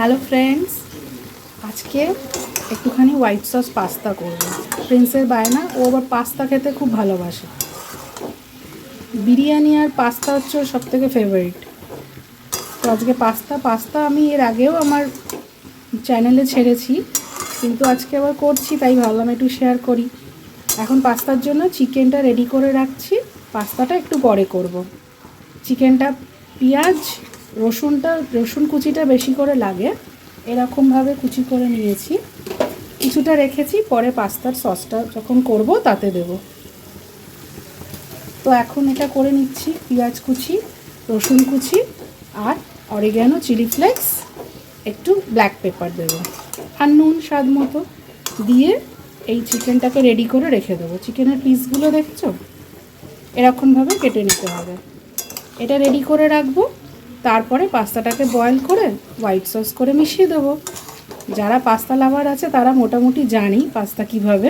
Hello friends, আজকে একটুখানি white sauce pasta করব। প্রিন্সের বায়না, ও আবার পাস্তা খেতে খুব ভালোবাসে। বিরিয়ানি আর পাস্তা হচ্ছে ওর সবথেকে ফেভারিট। তো আজকে পাস্তা আমি এর আগেও আমার চ্যানেলে ছেড়েছি, কিন্তু আজকে আবার করছি, তাই ভাবলাম একটু শেয়ার করি। এখন পাস্তার জন্য চিকেনটা রেডি করে রাখছি, পাস্তাটা একটু পরে করব। চিকেনটা পেঁয়াজ রসুন কুচিটা বেশি করে লাগে, এরকমভাবে কুচি করে নিয়েছি, কিছুটা রেখেছি, পরে পাস্তার সসটা যখন করব তাতে দেব। তো এখন এটা করে নিচ্ছি, পেঁয়াজ কুচি, রসুন কুচি আর অরিগ্যানো, চিলি ফ্লেক্স, একটু ব্ল্যাক পেপার দেব আর নুন স্বাদ মতো দিয়ে এই চিকেনটাকে রেডি করে রেখে দেবো। চিকেনের পিসগুলো দেখছো, এরকমভাবে কেটে নিতে হবে। এটা রেডি করে রাখবো, তারপরে পাস্তাটাকে বয়েল করে হোয়াইট সস করে মিশিয়ে দেবো। যারা পাস্তা লাভার আছে তারা মোটামুটি জানি পাস্তা কিভাবে।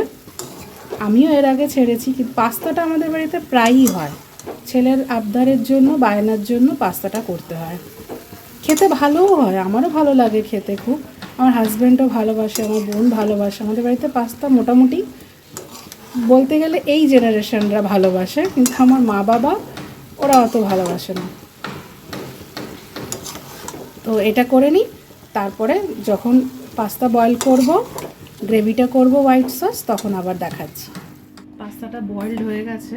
আমিও এর আগে ছেড়েছি, কিন্তু পাস্তাটা আমাদের বাড়িতে প্রায়ই হয়। ছেলের আবদারের জন্য, বায়নার জন্য পাস্তাটা করতে হয়। খেতে ভালোও হয়, আমারও ভালো লাগে খেতে খুব। আমার হাজব্যান্ডও ভালোবাসে, আমার বোন ভালোবাসে। আমাদের বাড়িতে পাস্তা মোটামুটি বলতে গেলে এই জেনারেশনরা ভালোবাসে, কিন্তু আমার মা বাবা ওরা অত ভালোবাসে না। তো এটা করে নিই, তারপরে যখন পাস্তা বয়েল করব, গ্রেভিটা করব হোয়াইট সস, তখন আবার দেখাচ্ছি। পাস্তাটা বয়েলড হয়ে গেছে,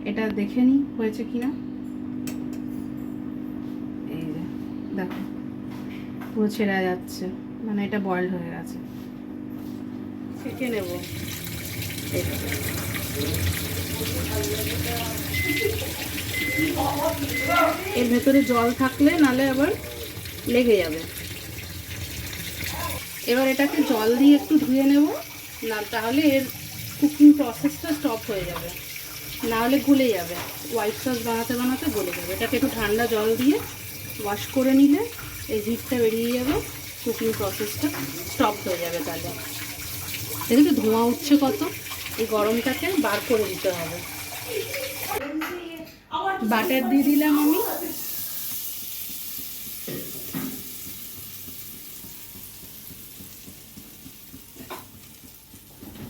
এটা দেখে নিই হয়েছে কিনা। এই যে দেখো, পুরো ছেড়ে যাচ্ছে, মানে এটা বয়েলড হয়ে গেছে। ছেঁকে নেব। এর ভেতরে জল থাকলে নালে আবার লেগে যাবে। এবার এটাকে জল দিয়ে একটু ধুয়ে নেব, না তাহলে এর কুকিং প্রসেসটা স্টপ হয়ে যাবে, না হলে গলে যাবে। হোয়াইট সস বানাতে বানাতে গলে যাবে। এটাকে একটু ঠান্ডা জল দিয়ে ওয়াশ করে নিলে এই হিটটা বেরিয়ে যাবে, কুকিং প্রসেসটা স্টপ হয়ে যাবে। তাহলে দেখি ধোঁয়া উঠছে কত, এই গরমটাকে বার করে দিতে হবে। বাটার দিয়ে দিলাম আমি,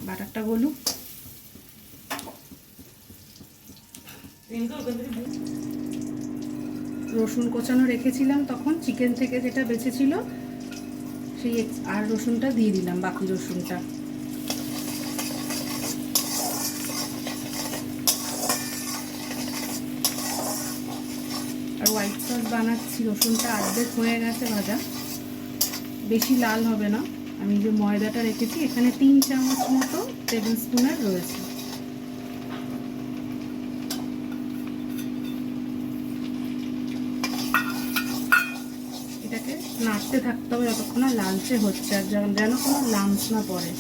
বাটারটা গলুক। রসুন কোচানো রেখেছিলাম তখন চিকেন থেকে, যেটা বেঁচেছিল সেই, আর রসুনটা দিয়ে দিলাম, বাকি রসুনটা। আর হোয়াইট সস বানাচ্ছি, রসুনটা অর্ধেক হয়ে গেছে ভাজা, বেশি লাল হবে না। আমি যে ময়দাটা রেখেছি এখানে 3 চামচ মতো টেবিল স্পুনের রয়েছে। এটাকে নাড়তে থাকতে হবে যতক্ষণ না লালচে হচ্ছে, আর যেন কোনো লাম্পস না পড়ে।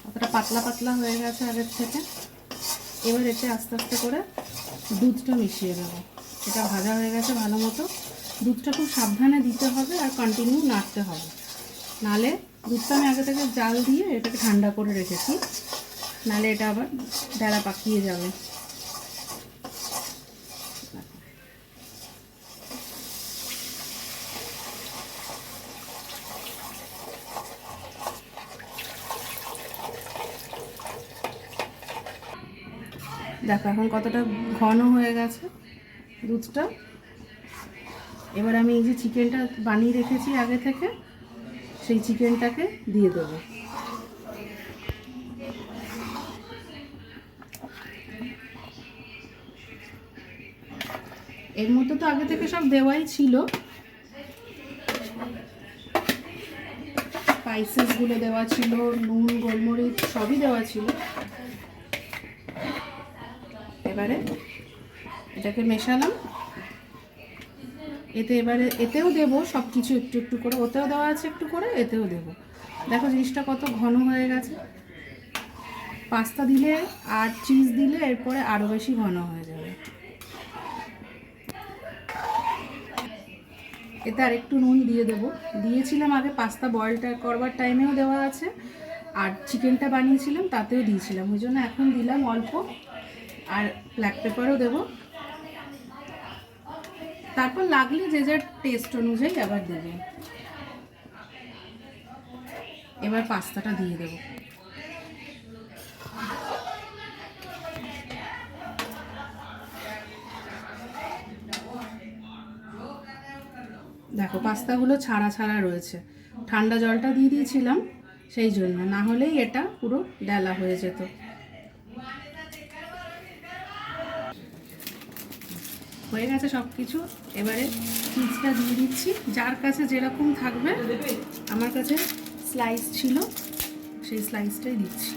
কতটা পাতলা পাতলা হয়ে গেছে আগের থেকে। এবার এতে আস্তে আস্তে করে দুধটা মিশিয়ে দেবো। এটা ভাজা হয়ে গেছে ভালো মতো। দুধটা খুব সাবধানে দিতে হবে আর কন্টিনিউ নাড়তে হবে, নালে দুধটা আমি আগে থেকে জাল দিয়ে এটাকে ঠান্ডা করে রেখেছি, নালে এটা আবার ডালা পাকিয়ে যাবে। দেখো এখন কতটা ঘন হয়ে গেছে দুধটা। এবার আমি এই যে চিকেনটা বানিয়ে রেখেছি আগে থেকে, সেই চিকেনটাকে দিয়ে দেবো। এর মধ্যে তো আগে থেকে সব দেওয়াই ছিল, স্পাইসেসগুলো দেওয়া ছিল, নুন গোলমরিচ সবই দেওয়া ছিল। এবারে এটাকে মেশালাম, এবারে এতেও দেবো সব কিছু একটু একটু করে, ওতেও দেওয়া আছে একটু করে, এতেও দেবো। দেখো জিনিসটা কত ঘন হয়ে গেছে। পাস্তা দিলে আর চিজ দিলে এরপরে আরও বেশি ঘন হয়ে যাবে। এতে আর একটু নুন দিয়ে দেবো, দিয়েছিলাম আগে পাস্তা বয়েলটা করবার টাইমেও দেওয়া আছে, আর চিকেনটা বানিয়েছিলাম তাতেও দিয়েছিলাম, ওই জন্য এখন দিলাম অল্প। আর ব্ল্যাক পেপারও দেবো। তারপর লাগলে যে যার টেস্ট অনুযায়ী আবার দেবে। এবার পাস্তাটা দিয়ে দেবো। দেখো পাস্তাগুলো ছাড়া ছাড়া রয়েছে, ঠান্ডা জলটা দিয়ে দিয়েছিলাম সেই জন্য, না হলেই এটা পুরো ডেলা হয়ে যেত। হয়ে গেছে সব কিছু। এবারে চিজটা দিয়ে দিচ্ছি, যার কাছে যেরকম থাকবে। আমার কাছে স্লাইস ছিল, সেই স্লাইসটাই দিচ্ছি।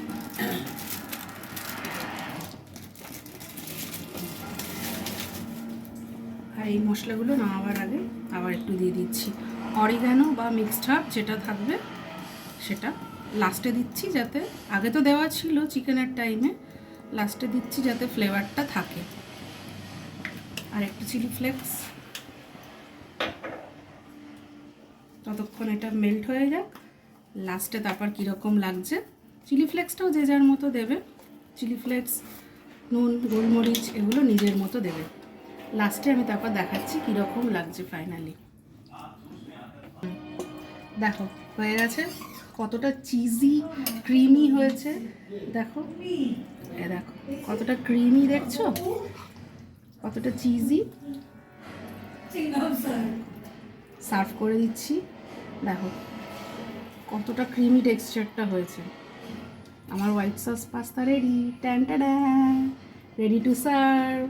আর এই মশলাগুলো নামাবার আগে আবার একটু দিয়ে দিচ্ছি অরিগ্যানো বা মিক্সড হার্ব, যেটা থাকবে সেটা লাস্টে দিচ্ছি, যাতে আগে তো দেওয়া ছিল চিকেনের টাইমে, লাস্টে দিচ্ছি যাতে ফ্লেভারটা থাকে। আর একটু চিলি ফ্লেক্স, ততক্ষণ এটা মেল্ট হয়ে যাক। লাস্টে তারপর কীরকম লাগছে, চিলি ফ্লেক্সটাও যে যার মতো দেবে, চিলি ফ্লেক্স, নুন, গোলমরিচ এগুলো নিজের মতো দেবে। লাস্টে আমি তারপর দেখাচ্ছি কীরকম লাগছে ফাইনালি। দেখো হয়ে গেছে, কতটা চিজি ক্রিমি হয়েছে। দেখো দেখো কতটা ক্রিমি, দেখছো কতটা চিজি। সার্ভ করে দিচ্ছি, দেখো কতটা ক্রিমি টেক্সচারটা হয়েছে। আমার white sauce pasta ready, tan tan, ready to serve.